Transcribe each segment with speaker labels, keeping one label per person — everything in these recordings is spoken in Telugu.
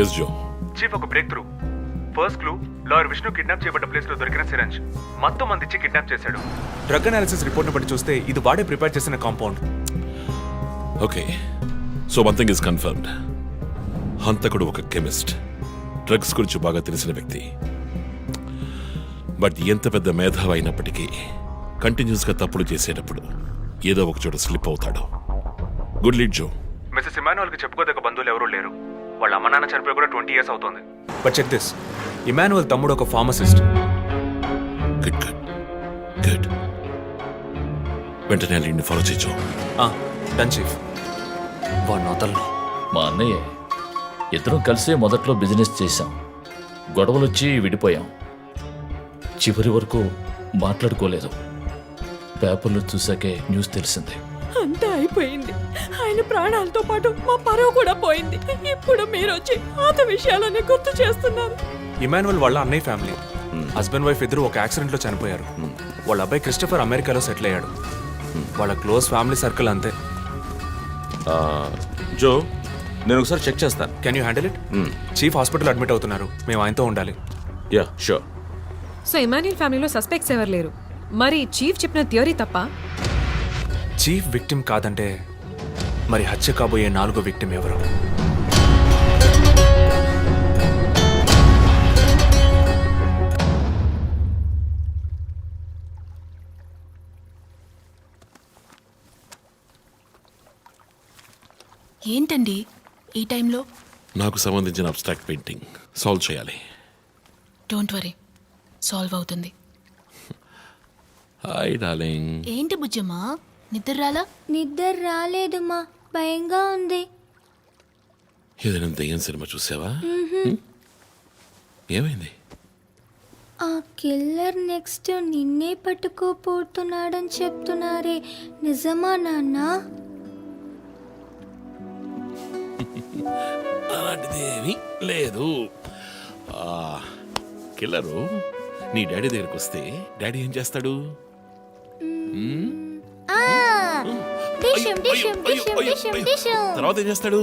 Speaker 1: ఎస్ జో.
Speaker 2: చీఫ్ ఒక break through. First clue lawyer Vishnu kidnap చేయబడ్డ ప్లేస్ లో దొరికిన సిరంజ్ మొత్తం మంది ఇచ్చి కిడ్నాప్ చేశాడు. డ్రగ్ అనాలిసిస్ రిపోర్ట్ ని బట్టి చూస్తే ఇది వాడే ప్రిపేర్ చేసిన compound.
Speaker 1: Okay, so one thing is confirmed. హంతకుడు ఒక కెమిస్ట్, డ్రగ్స్ గురించి బాగా తెలిసిన వ్యక్తి. బట్ ఎంత పెద్ద మేధావి అయినప్పటికీ కంటిన్యూస్గా తప్పులు చేసేటప్పుడు ఏదో ఒక చోట స్లిప్ అవుతాడు. గుడ్ లీడ్ జో. మిస్సెస్ ఇమానువల్ కి చెప్పుకోదగ్గ బంధువులు ఎవరూ లేరు. వాళ్ళ అమ్మ నాన్న చనిపోయి కూడా 20 years అవుతుంది. బట్ చెక్ దిస్, ఇమానువల్ తమ్ముడు ఒక ఫార్మసిస్ట్. Good good good. వెంటనే లీడ్ని ఫాలో చేయొచ్చు. Done chief.
Speaker 3: నోతల్లో
Speaker 4: మా అన్నయ్య ఇద్దరం కలిసే మొదట్లో బిజినెస్ చేశాం. గొడవలొచ్చి విడిపోయాం. చివరి వరకు మాట్లాడుకోలేదు. పేపర్లో చూసాకే న్యూస్ తెలిసింది.
Speaker 5: అంతా అయిపోయింది. ఆయన ప్రాణాలతో పాటు మా పరువు కూడా పోయింది. ఇప్పుడు మీరు వచ్చి పాత విషయాలన్నీ గుర్తు చేస్తున్నారు.
Speaker 2: ఇమానువల్ వాళ్ళ అన్నయ్య ఫ్యామిలీ, హస్బెండ్ వైఫ్ ఇద్దరు ఒక యాక్సిడెంట్ లో చనిపోయారు. వాళ్ళ అబ్బాయి క్రిస్టఫర్ అమెరికాలో సెటిల్ అయ్యాడు. వాళ్ళ క్లోజ్ ఫ్యామిలీ సర్కిల్ అంతే.
Speaker 6: జో, నేను ఒకసారి చెక్ చేస్తాను.
Speaker 2: Can you handle it? Chief hospital admit అవుతున్నారు. మేము ఆయనతో ఉండాలి.
Speaker 6: Yeah sure.
Speaker 5: సో ఇమాన్యుల్ ఫ్యామిలీలో సస్పెక్ట్స్ ఎవరు లేరు. మరి చీఫ్ చెప్పిన థియరీ తప్ప?
Speaker 2: చీఫ్ విక్టిమ్ కాదంటే మరి హత్య కాబోయే 4వ విక్టిమ్ ఎవరు?
Speaker 7: ఏంటండి ఈ టైంలో?
Speaker 1: నాకు సంబంధించిన అబ్స్ట్రాక్ట్ పెయింటింగ్ సాల్వ్ చేయాలి.
Speaker 7: డోంట్ వరీ, సాల్వ్ అవుతుంది.
Speaker 1: Hi darling.
Speaker 7: ఏంటి బుజ్జమ్మా, నిద్ర రాలా?
Speaker 8: నిద్ర రాలేదు మా, భయంగా ఉంది.
Speaker 1: ఏదైనా దెయ్యం సినిమా చూసావా? ఏమైంది?
Speaker 8: ఆ కిల్లర్ నెక్స్ట్ నిన్నే పట్టుకోపోతున్నాడని చెప్తున్నారే, నిజమా నాన్న?
Speaker 1: అలాంటిదేమీ లేదు. కిల్లరు నీ డాడీ దగ్గరికి వస్తే డాడీ ఏం చేస్తాడు? తర్వాత ఏం చేస్తాడు?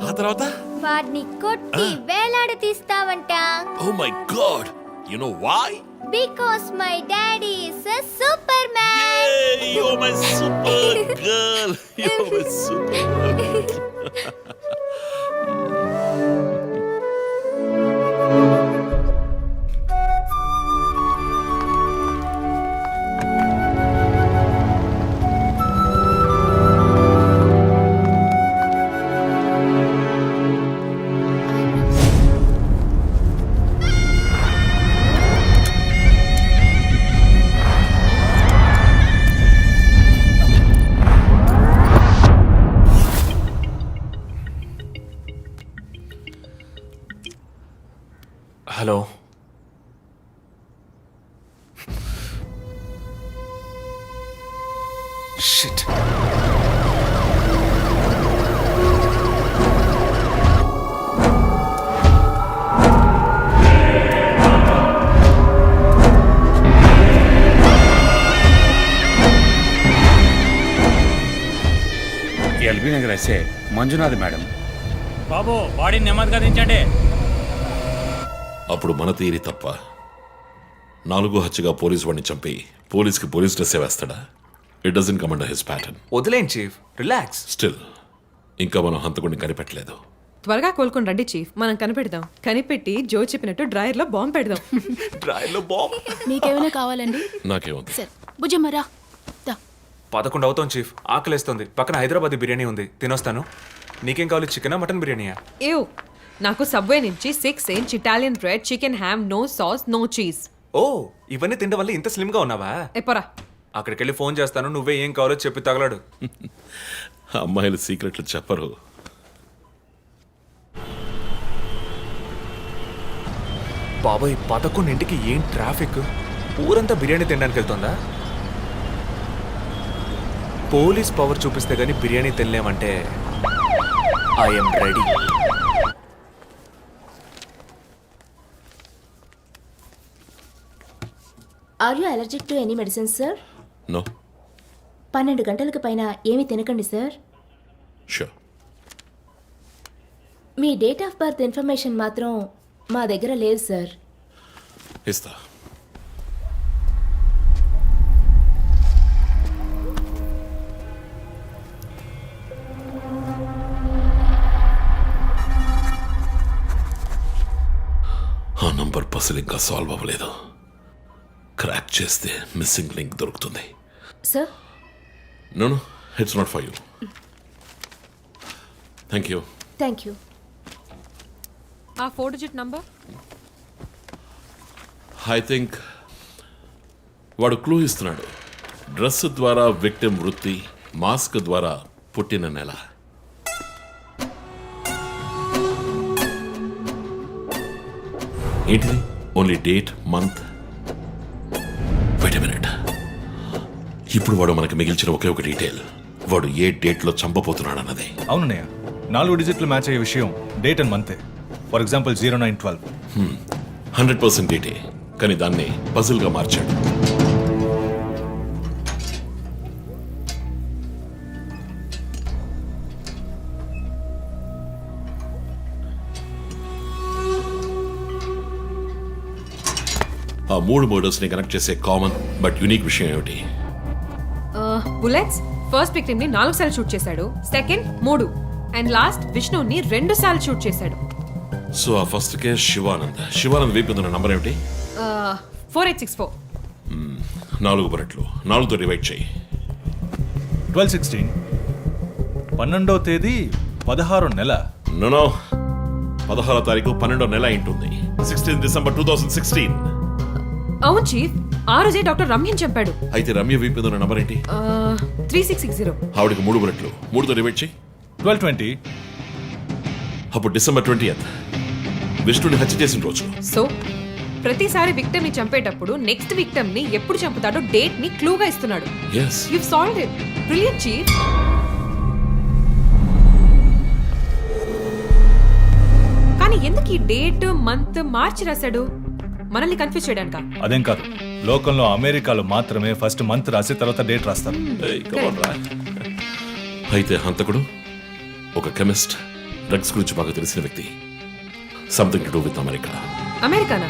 Speaker 1: ఆ తర్వాత
Speaker 8: వాడిని కొట్టి వేలాడ తీస్తావంట.
Speaker 1: Oh my God, you know why?
Speaker 8: Because my daddy is a super man.
Speaker 1: You're my super girl. You're my super girl.
Speaker 2: Hello, shit.
Speaker 9: LB Nagar SA Manjunath madam.
Speaker 10: బాబు, బాడీని నెమ్మదిగా దించండి.
Speaker 1: అప్పుడు మన తీరి తప్ప 4 హత్యగా పోలీస్ వాడిని చంపి పోలీస్కి పోలీస్ డ్రెస్ వేస్తాడా? It doesn't come under his pattern.
Speaker 2: వదిలేండి చీఫ్, రిలాక్స్.
Speaker 1: స్టిల్ ఇంకా మనం హంతకుడిని కనిపెట్టలేదు.
Speaker 5: త్వరగా కోలుకొని రండి చీఫ్, మనం కనిపెడదాం. కనిపెట్టి జో చెప్పినట్టు డ్రాయర్ లో బాంబు పెడదాం.
Speaker 2: డ్రాయర్ లో బాంబ్?
Speaker 7: మీకేమైనా కావాలండి?
Speaker 1: నాకేముంది.
Speaker 7: సరే బుజ్జమ్మ రా.
Speaker 2: 11 అవుతాం చీఫ్. ఆకలేస్తుంది. పక్కన హైదరాబాద్ బిర్యానీ ఉంది, తినొస్తాను. నీకేం కావాలి, చికెనా మటన్ బిర్యానీయా?
Speaker 5: ఏవ్, నాకు సబ్వే నుంచి 6 inch Italian bread, chicken ham, no sauce, no cheese.
Speaker 2: Oh, ఇవన్నీ తినడం వల్ల ఇంత స్లిమ్ గా ఉన్నావా?
Speaker 5: ఎప్పరా,
Speaker 2: అక్కడికి వెళ్ళి ఫోన్ చేస్తాను, నువ్వే ఏం కావాలో చెప్పి తగలడు.
Speaker 1: అమ్మాయిలు సీక్రెట్లు చెప్పరు.
Speaker 2: బాబాయ్, 11ంటికి ఏం ట్రాఫిక్! ఊరంతా బిర్యానీ తినడానికి వెళ్తుందా? పోలీస్ పవర్ చూపిస్తే గానీ బిర్యానీ తినలేమంటే I'm ready.
Speaker 11: Are you allergic to any medicine sir?
Speaker 1: No.
Speaker 11: 12 గంటలకు పైన ఏమీ తినకండి సార్.
Speaker 1: షూర్.
Speaker 8: మీ డేట్ ఆఫ్ బర్త్ ఇన్ఫర్మేషన్ మాత్రం మా దగ్గర లేదు సార్.
Speaker 1: ఇస్తా. ఆ నంబర్ పసిల్ ఇంకా సాల్వ్ అవ్వలేదు. క్రాక్ చేస్తే మిస్సింగ్ లింక్ దొరుకుతుంది.
Speaker 8: Sir
Speaker 1: no no, it's not for you. Thank you.
Speaker 8: Thank you.
Speaker 5: ఆ 4 digit నంబర్.
Speaker 1: ఐ థింక్ వాడు క్లూ ఇస్తున్నాడు. డ్రెస్ ద్వారా విక్టిమ్ వృత్తి, మాస్క్ ద్వారా పుట్టిన నెల. ఏంటిది? Only date, month. Wait a minute. ఇప్పుడు వాడు మనకి మిగిల్చిన ఒకే ఒక డీటెయిల్, వాడు ఏ డేట్లో చంపబోతున్నాడు అన్నది.
Speaker 2: అవునన్నయ్య, 4 డిజిట్లు మ్యాచ్ అయ్యే విషయం డేట్ అండ్ మంతే. For example 0912.
Speaker 1: 100% డేటే, కానీ దాన్ని పజిల్గా మార్చాడు. ఆ 3 మర్డర్స్ ని కనెక్ట్ చేసే కామన్ బట్ యూనిక్ విషయం ఏమిటి?
Speaker 5: బుల్లెట్స్ ఫస్ట్ విక్టిమ్ ని 4 సార్లు షూట్ చేశాడు, సెకండ్ 3, అండ్ లాస్ట్ విష్ణుని 2 సార్లు షూట్ చేశాడు.
Speaker 1: సో ఆ ఫస్ట్ కేస్ శివానంద్ వైపు ఉన్న నంబర్ ఏమిటి?
Speaker 5: 4864.
Speaker 1: 4 బుల్లెట్లు 4తో డివైడ్ చేయి.
Speaker 2: 12/16. 12వ తేదీ 16వ నెల.
Speaker 1: నో 16వ తారీఖు 12వ నెల ఉంటుంది. 16 డిసెంబర్ 2016.
Speaker 5: అవును చీఫ్, ఆ రోజే డాక్టర్ రమ్యని చంపాడు.
Speaker 1: అయితే రమ్య వైపు ఉన్న నంబర్ ఏంటి?
Speaker 5: 3660.
Speaker 1: ఆవిడకి 3 బుల్లెట్లు 3తో డివైడ్ చేయి.
Speaker 2: 12/20.
Speaker 1: అప్పుడు డిసెంబర్ 20th విష్ణుని హత్య చేసిన రోజు.
Speaker 5: సో ప్రతిసారి విక్టిమ్ ని చంపేటప్పుడు నెక్స్ట్ విక్టిమ్ ని ఎప్పుడు చంపుతాడో డేట్ ని క్లూగా ఇస్తున్నాడు.
Speaker 1: Yes.
Speaker 5: You solved it. Brilliant chief. కానీ ఎందుకు ఈ డేట్ మంత్ మార్చి రాశాడు? మనల్ని కన్ఫ్యూజ్ చేయడానికా?
Speaker 2: అదేం కాదు, లోకంలో అమెరికాలో మాత్రమే ఫస్ట్ మంత్ రాసి తర్వాత డేట్ రాస్తారు.
Speaker 1: ఏయ్, come on, రా. అయితే హంతకుడు ఒక కెమిస్ట్, డ్రగ్స్ గురించి బాగా తెలిసిన వ్యక్తి. Something to do with America.
Speaker 5: అమెరికానా?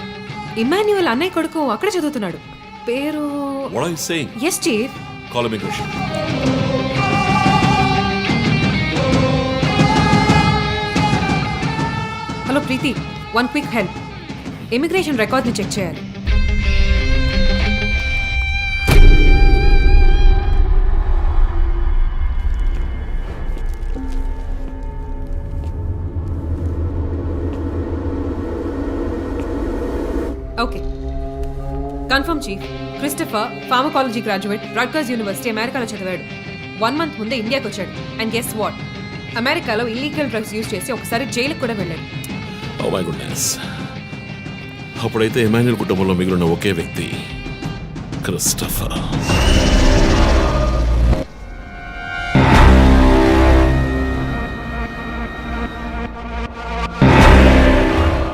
Speaker 5: ఇమాన్యుయల్ అన్నయ్య కొడుకు అక్కడ చదువుతున్నాడు. పేరు
Speaker 1: What are you saying?
Speaker 5: Yes chief.
Speaker 1: Call immigration.
Speaker 5: Hello Preethi, 1 quick help. Immigration రికార్డ్ని చెక్ చేయాలి. Okay, confirm chief. Christopher pharmacology graduate, Rutgers university, అమెరికాలో చదివాడు. 1 month ముందే ఇండియాకి వచ్చాడు. And guess what? అమెరికాలో ఇల్లీగల్ డ్రగ్స్ యూజ్ చేసి ఒకసారి జైలుకి కూడా వెళ్ళాడు.
Speaker 1: Oh my goodness. అప్పుడైతే ఎమాన్యుల్ కుటుంబంలో మిగిలిన ఒకే వ్యక్తి క్రిస్టఫర్.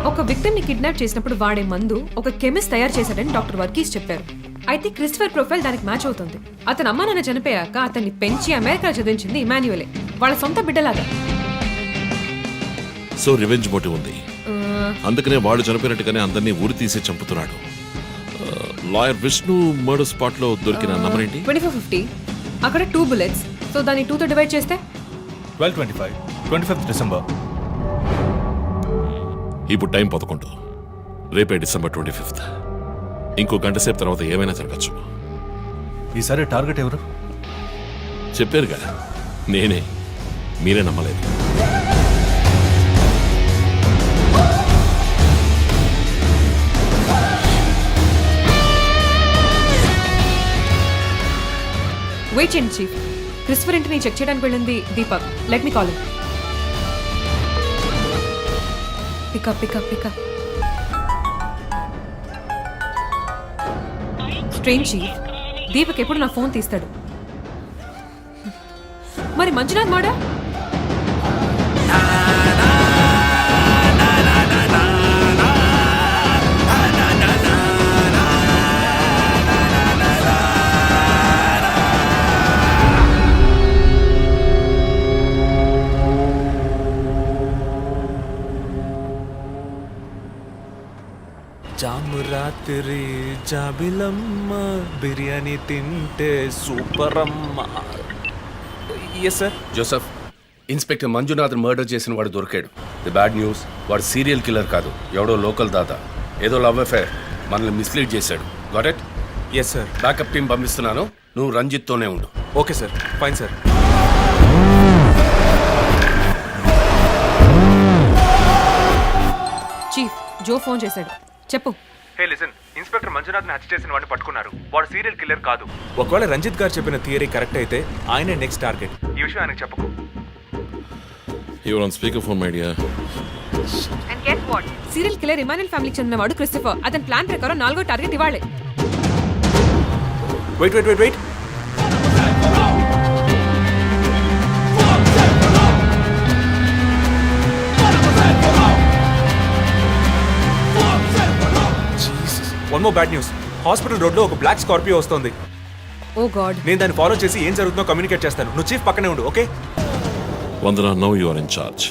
Speaker 5: ఒక విక్టిమ్ ని కిడ్నాప్ చేసినప్పుడు వాడే మందు ఒక కెమిస్ట్ తయారు చేశాడని డాక్టర్ వర్గీస్ చెప్పారు. అయితే క్రిస్టఫర్ ప్రొఫైల్ దానికి మ్యాచ్ అవుతుంది. అతను అమ్మ నాన్న చనిపోయాక అతన్ని పెంచి అమెరికా చదివించింది ఇమాన్యుయలే, వాళ్ళ సొంత బిడ్డలాగా.
Speaker 1: సో రివెంజ్ మోటివ్ ఉంది, అందుకనే వాడు చనిపోయినట్టుగానే అందరినీ ఊరి తీసి చంపుతున్నాడు. లాయర్ విష్ణు మర్డర్ స్పాట్ లో దొరికిన నంబర్ ఏంటి?
Speaker 5: 2450. అక్కడ 2 bullets. సో దాన్ని 2తో డివైడ్ చేస్తే
Speaker 2: 12/25. 25th December.
Speaker 1: ఇప్పుడు టైం 11. రేపే డిసెంబర్ 25th. ఇంకో గంట సేపు తర్వాత ఏమైనా జరగచ్చు.
Speaker 2: ఈసారి టార్గెట్ ఎవరు?
Speaker 1: చెప్పారుగా, నేనే. మీరే నమ్మలేదు.
Speaker 5: వెయిట్ చేయండి చీఫ్. క్రిస్టఫర్ ఇంటిని చెక్ చేయడానికి వెళ్ళింది Deepak. Let me call him. Pickup pickup pickup. Strange chief, Deepak ఎప్పుడు నా ఫోన్ తీస్తాడు. మరి మంజునాథ్ మాడా?
Speaker 2: రాత్రి జాబిలమ్మ బిర్యానీ తింటే సూపర్ అమ్మ. Yes sir.
Speaker 11: Joseph, inspector Manjunath murder చేసిన వాడు దొరికాడు. ది బ్యాడ్ న్యూస్, వాడు సీరియల్ కిల్లర్ కాదు, ఎవడో లోకల్ దాదా. ఏదో లవ్ అఫైర్, మనల్ని మిస్లీడ్ చేశాడు. Got it?
Speaker 2: Yes sir.
Speaker 11: Backup team పంపిస్తున్నాను, నువ్వు రంజిత్తోనే ఉండు.
Speaker 2: Okay sir, fine sir.
Speaker 5: Chief, Joe phone చేశాడు. చెప్పు.
Speaker 2: హే లిసన్, ఇన్స్పెక్టర్ మంజునాథ్ని హత్య చేసిన వాడిని పట్టుకున్నారు. వాడు సీరియల్ కిల్లర్ కాదు. ఒకవేళ రంజిత్ గారు చెప్పిన థియరీ కరెక్ట్ అయితే ఆయనే నెక్స్ట్ టార్గెట్. ఈ విషయం ఆయనకు చెప్పకు.
Speaker 1: Your on speaker phone my dear.
Speaker 5: And guess what? Serial killer Emmanuel ఫ్యామిలీకి చెందినవాడు క్రిస్టఫర్. అతని ప్లాన్ ప్రకారం 4వ టార్గెట్ ఇవాళే.
Speaker 2: Wait wait wait wait. One more bad news. Hospital road లో ఒక బ్లాక్ స్కార్పియో వస్తుంది.
Speaker 5: Oh God.
Speaker 2: నేను దాన్ని ఫాలో చేసి ఏం జరుగుతుందో కమ్యూనికేట్ చేస్తాను. నువ్వు చీఫ్ పక్కనే ఉండు, okay?
Speaker 1: Vandana, no you are in charge.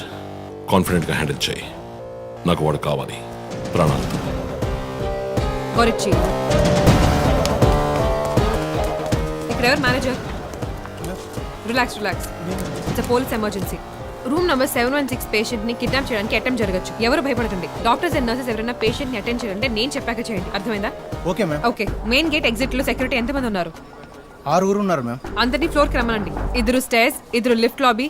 Speaker 1: కాన్ఫిడెంట్గా హ్యాండిల్ చేయి. నాకు వాడు కావాలి, ప్రాణాలతో.
Speaker 5: Got it chief. ఇక్కడ ఎవరు manager? Relax relax. It's police emergency. Room number 716 patient ని కిడ్నాప్ చేయడానికి అటెంప్ట్ జరగచ్చు. ఎవరు భయపడకండి. డాక్టర్స్ అండ్ నర్సెస్ ఎవరైనా పేషెంట్ ని అటెండ్ చేయాలంటే నేను చెప్పాక చేయండి. అర్థమైందా?
Speaker 12: Okay ma'am.
Speaker 5: Okay. Main gate exit లో సెక్యూరిటీ ఎంతమంది ఉన్నారు?
Speaker 12: 6 ఉన్నారు మ్యామ్.
Speaker 5: అందరినీ ఫ్లోర్ కి రమ్మనండి. 2 స్టేర్స్, 2 లిఫ్ట్ లాబీ,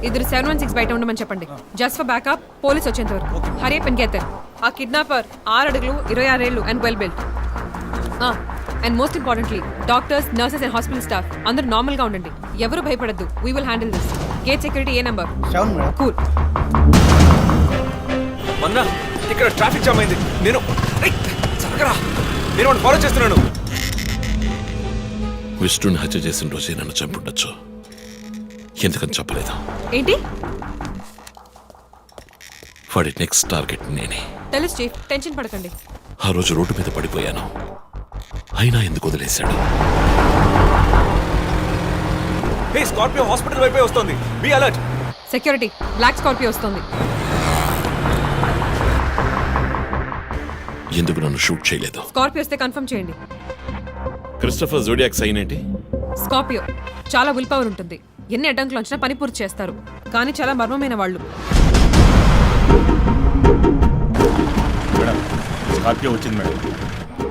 Speaker 5: 2 716 బయట ఉండమని చెప్పండి. జస్ట్ ఫర్ బ్యాకప్, పోలీస్ వచ్చేంత వరకు. Hurry up and get there. ఆ కిడ్నాపర్ 6 అడుగులు 26 ఏళ్ళు and well built. And most importantly doctors, nurses and hospital staff అందరూ నార్మల్ గా ఉండండి. ఎవరు భయపడద్దు. We will handle this. Gate security ఏ నెంబర్?
Speaker 12: 7 మేడం.
Speaker 5: కూల్.
Speaker 2: మన్నా, ఇక్కడ ట్రాఫిక్ జామ్ అయింది. నేను చక్కరా, నేను వాడిని ఫాలో చేస్తున్నాను.
Speaker 1: విష్ణుని హత్య చేసిన రోజే నన్ను చంపుండొచ్చు. ఎందుకని చెప్పలేదు?
Speaker 5: ఏంటి?
Speaker 1: వాడి నెక్స్ట్ టార్గెట్ నేనే.
Speaker 5: తెలుసు చీఫ్, టెన్షన్ పడకండి.
Speaker 1: ఆ రోజు రోడ్డు మీద పడిపోయాను, అయినా ఎందుకు వదిలేశాడు?
Speaker 2: హే, స్కార్పియో హాస్పిటల్ వైపే వస్తుంది. Be alert.
Speaker 5: Security, black Scorpio వస్తుంది.
Speaker 1: ఎందుకు నన్ను షూట్ చేయలేదు?
Speaker 5: స్కార్పియో వస్తే కన్ఫర్మ్ చేయండి.
Speaker 1: క్రిస్టఫర్ జోడియాక్ సైన్ ఏంటి?
Speaker 5: స్కార్పియో చాలా విల్ పవర్ ఉంటుంది. ఎన్ని అడ్డంకులు వచ్చినా పని పూర్తి చేస్తారు. కానీ చాలా మర్మమైన వాళ్ళు.
Speaker 9: మేడం, స్కార్పియో వచ్చింది మేడం.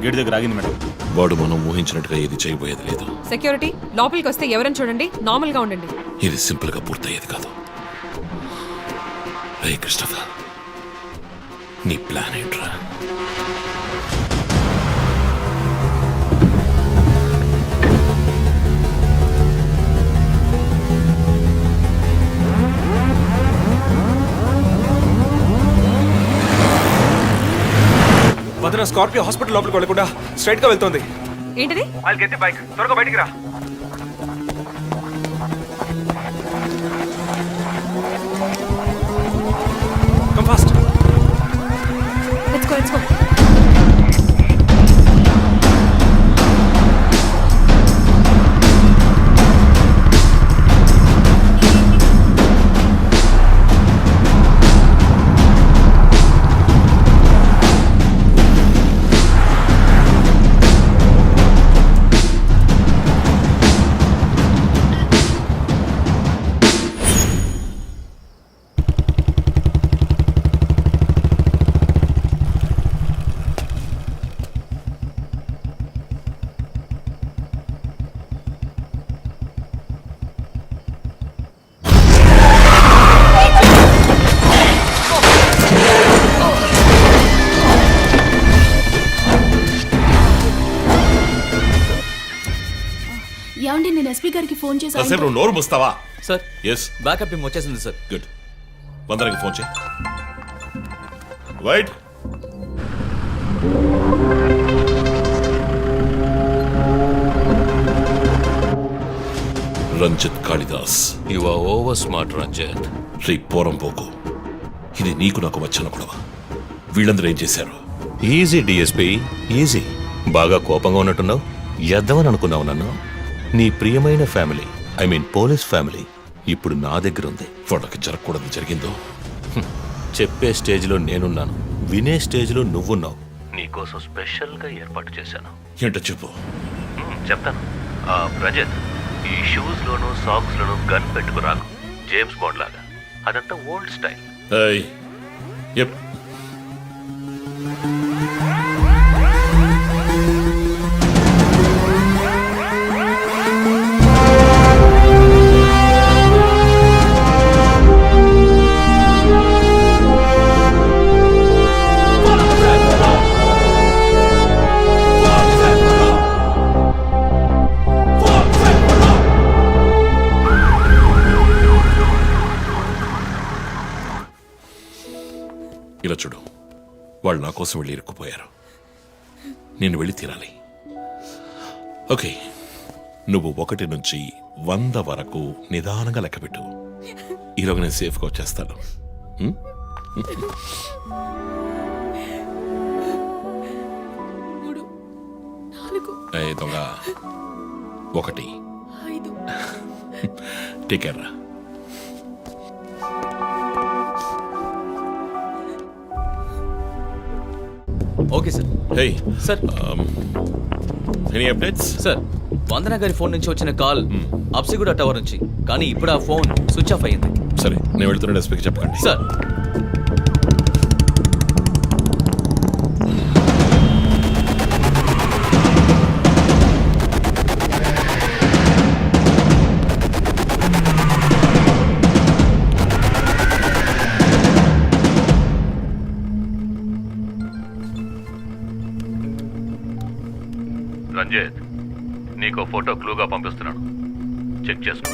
Speaker 9: గేట్ దగ్గర ఆగింది మేడం.
Speaker 1: వాడు మనం ఊహించినట్టుగా ఏది చేయబోయేది లేదు.
Speaker 5: సెక్యూరిటీ, లోపలికి వస్తే ఎవరని చూడండి. నార్మల్ గా ఉండండి.
Speaker 1: ఇది సింపుల్ గా పూర్తయ్యేది కాదు. రే క్రిస్టఫర్, నీ ప్లాన్ ఏంట్రా?
Speaker 2: వదన, స్కార్పియో హాస్పిటల్ లోపలికి వెళ్ళకుండా స్ట్రైట్ గా వెళ్తుంది.
Speaker 5: ఏంటిది?
Speaker 2: వాళ్ళకి ఎత్తి బైక్, త్వరగా బయటికి రా. Come fast.
Speaker 5: Let's go, let's go.
Speaker 7: ఏమండి, నేను ఎస్పీ గారికి ఫోన్ చేశాను.
Speaker 1: కాసేపు నువ్వు నోరు మూస్తావా?
Speaker 3: సార్,
Speaker 1: ఎస్,
Speaker 3: బ్యాకప్ టీం వచ్చేసింది సార్.
Speaker 1: గుడ్. వందనకి ఫోన్ చేయి. Wait, Ranjith Kalidas.
Speaker 6: You are over smart Ranjith.
Speaker 1: రే పోరంపోకు, ఇది నీకు నాకు వచ్చిన గొడవ. వీళ్ళందరూ ఏం చేశారు?
Speaker 6: Easy DSP, easy. బాగా కోపంగా ఉన్నట్టున్నావు. ఎద్దామని అనుకున్నావు నన్ను. నీ ప్రియమైన family, I mean police family, ఇప్పుడు నా దగ్గర ఉంది.
Speaker 1: వాళ్ళకి జరగకూడదు జరిగిందో.
Speaker 6: చెప్పే స్టేజ్లో నేనున్నాను, వినే స్టేజ్లో నువ్వున్నావు. నీకోసం స్పెషల్గా ఏర్పాటు చేశాను.
Speaker 1: ఏంటో చెప్పు.
Speaker 6: చెప్తాను. రజత్, ఈ షూస్లోను సాక్స్లోను గన్ పెట్టుకురాకు, జేమ్స్ బాండ్ లాగా. అదంతా ఓల్డ్ స్టైల్.
Speaker 1: ఏయ్, ఎప్. ఇలా చూడు, వాళ్ళు నా కోసం వెళ్ళి ఇరుక్కుపోయారు. నేను వెళ్ళి తీరాలి. ఓకే, నువ్వు 1 నుంచి 100 వరకు నిదానంగా లెక్కపెట్టు. ఈలోగా నేను సేఫ్గా వచ్చేస్తాను. దొంగ 1 టేక్ కేర్ రా.
Speaker 3: Okay sir.
Speaker 1: Hey
Speaker 3: sir.
Speaker 1: Any updates?
Speaker 3: Sir, Vandana గారి ఫోన్ నుంచి వచ్చిన కాల్ అప్సిగూడ టవర్ నుంచి, కానీ ఇప్పుడు ఆ ఫోన్ స్విచ్ ఆఫ్ అయ్యింది.
Speaker 1: సరే, నేను వెళ్తున్న ఎస్పీకి చెప్పకండి.
Speaker 3: సార్.
Speaker 6: రంజిత్, నీకో ఫోటో క్లూగా పంపిస్తున్నాను, చెక్ చేసుకో.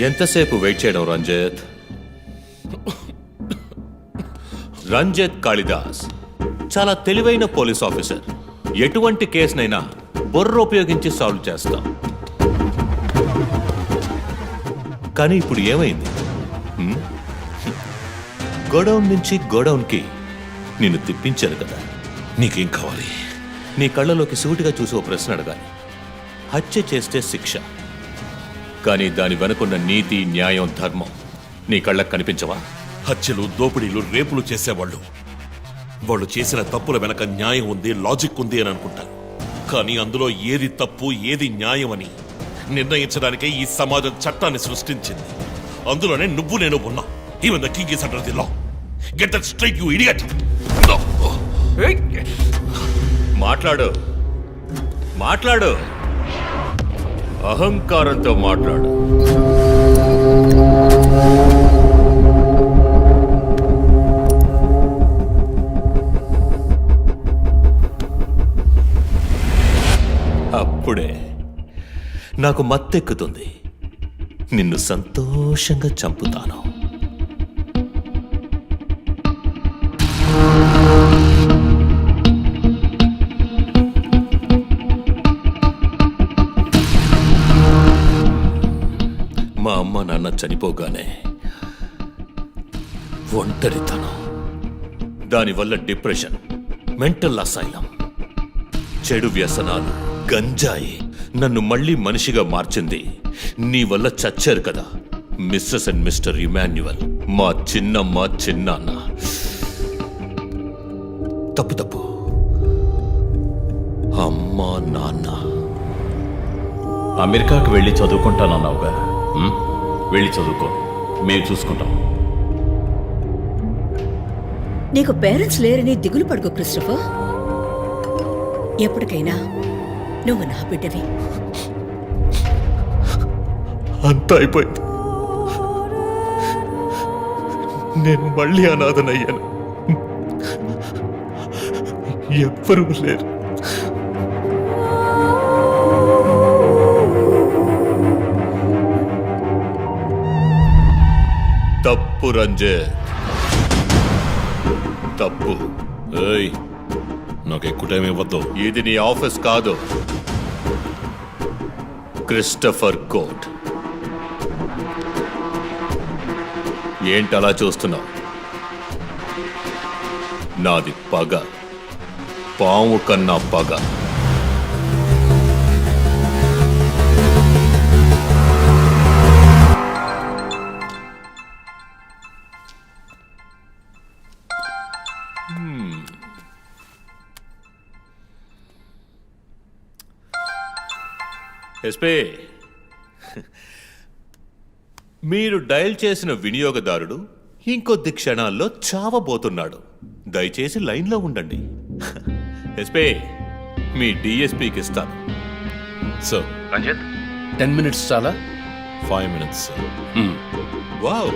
Speaker 6: ఎంతసేపు వెయిట్ చేయడం రంజిత్? రంజిత్ కాళిదాస్ చాలా తెలివైన పోలీస్ ఆఫీసర్. ఎటువంటి కేసునైనా బుర్ర ఉపయోగించి సాల్వ్ చేస్తాం. కానీ ఇప్పుడు ఏమైంది? గోడౌన్ నుంచి గోడౌన్కి నిన్ను తిప్పించారు కదా.
Speaker 1: నీకేం కావాలి?
Speaker 6: నీ కళ్ళలోకి సూటిగా చూసి ఓ ప్రశ్న అడగాలి. హత్య చేస్తే శిక్ష, కానీ దాని వెనుకున్న నీతి, న్యాయం, ధర్మం నీ కళ్ళకు కనిపించవా?
Speaker 1: హత్యలు, దోపిడీలు, రేపులు చేసేవాళ్ళు వాళ్ళు చేసిన తప్పుల వెనక న్యాయం ఉంది, లాజిక్ ఉంది అని అనుకుంటారు. కానీ అందులో ఏది తప్పు, ఏది న్యాయం అని నిర్ణయించడానికే ఈ సమాజం చట్టాన్ని సృష్టించింది. అందులోనే నువ్వు నేను ఉన్నా. Even the king is under the law. Get that straight, you idiot.
Speaker 6: మాట్లాడు, మాట్లాడు, అహంకారంతో మాట్లాడు. అప్పుడే నాకు మత్తెక్కుతుంది. నిన్ను సంతోషంగా చంపుతాను. మా అమ్మ నాన్న చనిపోగానే ఒంటరితనం, దానివల్ల డిప్రెషన్, మెంటల్ అసైలం, చెడు వ్యసనాలు, గంజాయి నన్ను మళ్ళీ మనిషిగా మార్చింది. నీ వల్ల చచ్చారు కదా మిస్సెస్ అండ్ మిస్టర్ ఇమాన్యువల్, మా చిన్నమ్మ చిన్నాన్న. తప్పు అమ్మా నాన్న.
Speaker 9: అమెరికాకు వెళ్ళి చదువుకుంటానన్నావుగా, వెళ్ళి చదువుకో, మేము చూసుకుంటాం.
Speaker 7: నీకు పేరెంట్స్ లేరని దిగులు పడుకో క్రిస్టఫర్. ఎప్పటికైనా నువ్వు నా బిడ్డవి.
Speaker 6: అంతా అయిపోయింది. నేను మళ్ళీ అనాథనయ్యాను. ఎవ్వరూ లేరు. తప్పు రంజిత్, తప్పు. ఏయ్, నాకు ఎక్కువ టైం ఇవ్వద్దు. ఇది నీ ఆఫీస్ కాదు, క్రిస్టఫర్ కోర్ట్. ఏంటలా చూస్తున్నావు? నాది పగ, పాము కన్నా పగ. ఎస్పీ, మీరు డయల్ చేసిన వినియోగదారుడు ఇంకొద్ది క్షణాల్లో చావబోతున్నాడు. దయచేసి లైన్లో ఉండండి. ఎస్పీ, మీ డిఎస్పీకి ఇస్తాను. సో
Speaker 11: రంజిత్, 10 minutes చాలా?
Speaker 6: 5 minutes. Wow,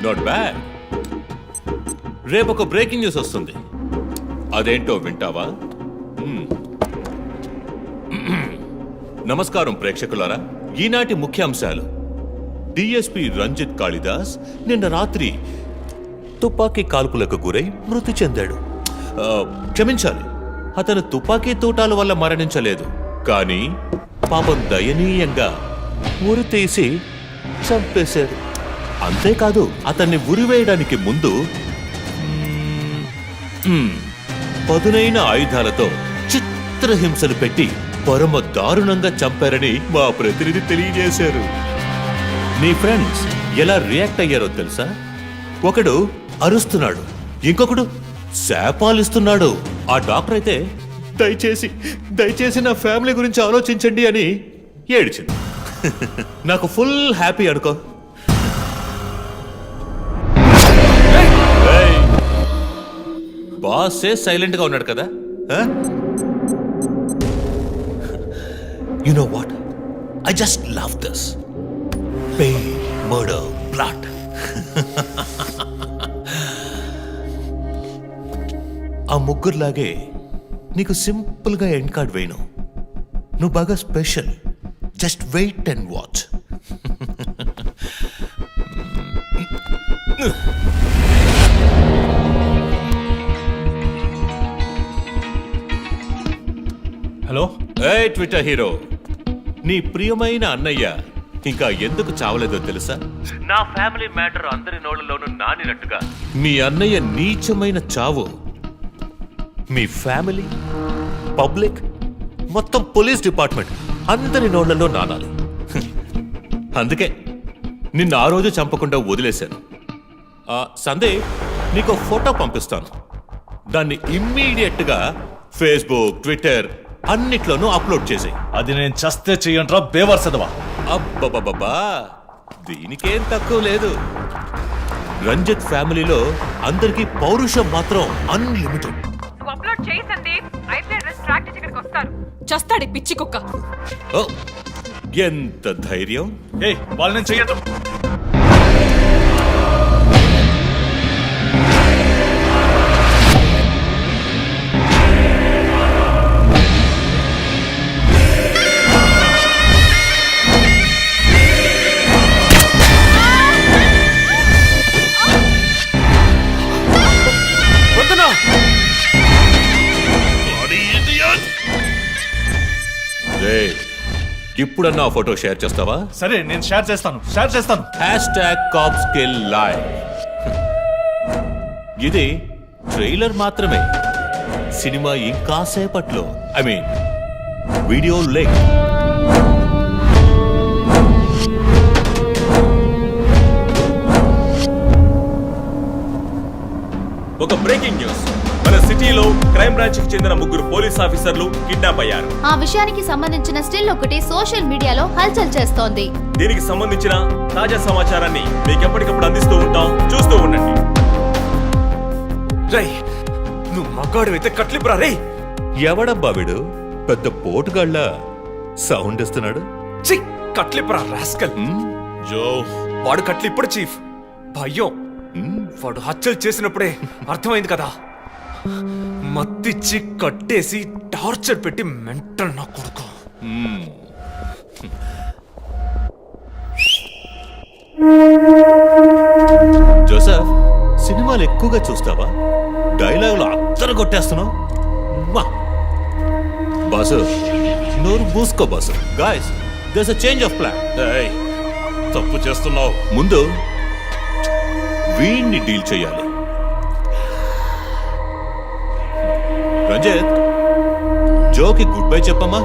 Speaker 6: not bad. రేపు ఒక బ్రేకింగ్ న్యూస్ వస్తుంది. అదేంటో వింటావా? నమస్కారం ప్రేక్షకులారా. ఈనాటి ముఖ్యాంశాలు: డిఎస్పీ రంజిత్ కాళిదాస్ నిన్న రాత్రి తుపాకీ కాల్పులకు గురై మృతి చెందాడు. క్షమించాలి, అతను తుపాకీ తూటాల వల్ల మరణించలేదు, కానీ పాపం దయనీయంగా ఉరి తీసి చంపేశారు. అంతేకాదు, అతన్ని ఉరివేయడానికి ముందు పదునైన ఆయుధాలతో చిత్రహింసలు పెట్టి పరమ దారుణంగా చంపారని మా ప్రతినిధి తెలియజేశారు. నీ ఫ్రెండ్స్ ఎలా రియాక్ట్ అయ్యారో తెలుసా? ఒకడు అరుస్తున్నాడు, ఇంకొకడు శాపాలిస్తున్నాడు. ఆ డాక్టర్ అయితే దయచేసి నా ఫ్యామిలీ గురించి ఆలోచించండి అని ఏడ్చింది. నాకు ఫుల్ హ్యాపీ అనుకో. బాసే సైలెంట్ గా ఉన్నాడు కదా. You know what? I just love this. Pain, murder, blood. ఆ ముగ్గురులాగే నీకు సింపుల్గా ఎండ్ కార్డ్ వేయను. నువ్వు బాగా special. Just wait and watch.
Speaker 9: Hello,
Speaker 6: a Twitter hero, నీ ప్రియమైన అన్నయ్య ఇంకా ఎందుకు చావలేదో తెలుసా? నా ఫ్యామిలీ మ్యాటర్ అందరి నోళ్లలోనూ నానినట్టుగా మీ అన్నయ్య నీచమైన చావు మీ ఫ్యామిలీ, పబ్లిక్, మొత్తం పోలీస్ డిపార్ట్మెంట్ అందరి నోళ్లలో నానాలి. అందుకే నిన్ను ఆ రోజు చంపకుండా వదిలేశాను. సందే, నీకు ఫోటో పంపిస్తాను. దాన్ని ఇమ్మీడియట్గా ఫేస్బుక్, ట్విట్టర్ అన్నిట్లోనూ అప్లోడ్ చేసాయి.
Speaker 9: అది నేను చస్తే చెయ్యంట్రా బేవర్సదవా.
Speaker 6: అబ్బబ్బబ్బా, దీనికేం తక్కువ లేదు. రంజిత్ ఫ్యామిలీలో అందరికీ పౌరుషం మాత్రం అన్లిమిటెడ్.
Speaker 5: అప్లోడ్ చేయి సందీప్, అయితే ట్రాక్ చేసి ఇక్కడికి వస్తారు. చస్తాడు పిచ్చి కుక్క.
Speaker 6: ఓ, ఎంత ధైర్యం!
Speaker 9: ఏయ్, వాళ్ళని చెయ్యదు.
Speaker 6: ఇప్పుడన్నా ఆ ఫోటో షేర్ చేస్తావా?
Speaker 9: సరే నేను షేర్ చేస్తాను
Speaker 6: #CopsKillLive. ఇది ట్రైలర్ మాత్రమే. సినిమా ఇంకా సేపట్లో, ఐ మీన్ వీడియో లెంక్.
Speaker 2: ఒక బ్రేకింగ్ న్యూస్. మన సిటీలో క్రైమ్ బ్రాంచ్ కి చెందిన 3 పోలీస్ ఆఫీసర్లు కిడ్నాప్ అయ్యారు.
Speaker 8: ఆ విషయానికి సంబంధించిన స్టిల్ ఒకటి సోషల్ మీడియాలో హల్చల్ చేస్తోంది.
Speaker 2: దీనికి సంబంధించిన తాజా సమాచారాన్ని మీకు ఎప్పటికప్పుడు అందిస్తూ ఉంటాం, చూస్తూ ఉండండి. రై, నువ్వు మగాడు అయితే కట్లిపురా రే.
Speaker 6: ఎవడబ్బా వీడు? పెద్ద పోటుగాళ్ళ సౌండ్ ఇస్తున్నాడు.
Speaker 2: చి, కట్లిపురా రాస్కల్.
Speaker 1: జో,
Speaker 2: వాడు కట్లిప్పుడు చీఫ్. భయం. వాడు హత్యలు చేసినప్పుడే అర్థమైంది కదా. మత్తిచ్చి కట్టేసి టార్చర్ పెట్టి మెంటల్ నా కొడుకు.
Speaker 6: జోసెఫ్, సినిమాలు ఎక్కువగా చూస్తావా? డైలాగులు అత్తరు కొట్టేస్తున్నావు. బాసు, నోరు మూసుకో boss. Guys, there's a change of plan.
Speaker 1: ఏయ్, తప్పు చేస్తున్నావు.
Speaker 6: ముందు వీణ్ణి డీల్ చేయాలి. రంజిత్, జోకి గుడ్ బై చెప్పమ్మా.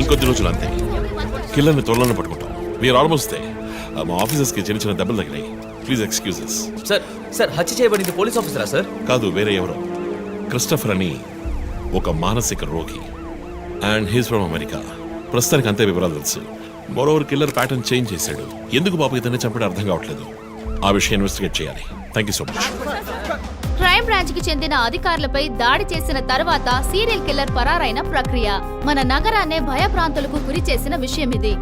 Speaker 1: ఇంకొద్ది రోజులు అంతే కిల్లర్ని త్వరలోనే పట్టుకుంటాం వీఆర్ ఆల్మోస్ట్ మా ఆఫీసర్స్ కి చిన్న చిన్న దెబ్బలు తగిలాయి ప్లీజ్ ఎక్స్క్యూజెస్.
Speaker 3: సార్ సార్ హత్య చేయబడింది పోలీస్ ఆఫీసరా సార్?
Speaker 1: కాదు, వేరే ఎవరో క్రిస్టఫర్ అని ఒక మానసిక రోగి అండ్ హీస్ ఫ్రమ్ అమెరికా. ప్రస్తుతానికి అంతే వివరాలు తెలుసు. మరోవర్ కిల్లర్ ప్యాటర్న్ చేంజ్ చేశాడు. ఎందుకు పాప ఇతన్ని చంపడం అర్థం కావట్లేదు. ఆ విషయం ఇన్వెస్టిగేట్ చేయాలి. Thank you so much.
Speaker 8: Crime branch కి చెందిన అధికారులపై దాడి చేసిన తర్వాత సీరియల్ కిల్లర్ పరారైన ప్రక్రియ మన నగరాన్నే భయభ్రాంతులకు గురి చేసిన విషయం ఇది.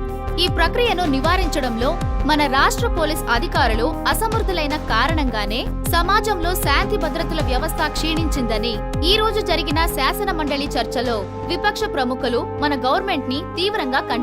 Speaker 8: ఈ ప్రక్రియను నివారించడంలో మన రాష్ట్ర పోలీస్ అధికారులు అసమర్థులైన కారణంగానే సమాజంలో శాంతి భద్రతల వ్యవస్థ క్షీణించిందని ఈ రోజు జరిగిన శాసన మండలి చర్చలో విపక్ష ప్రముఖులు మన గవర్నమెంట్ ని తీవ్రంగా ఖండించారు.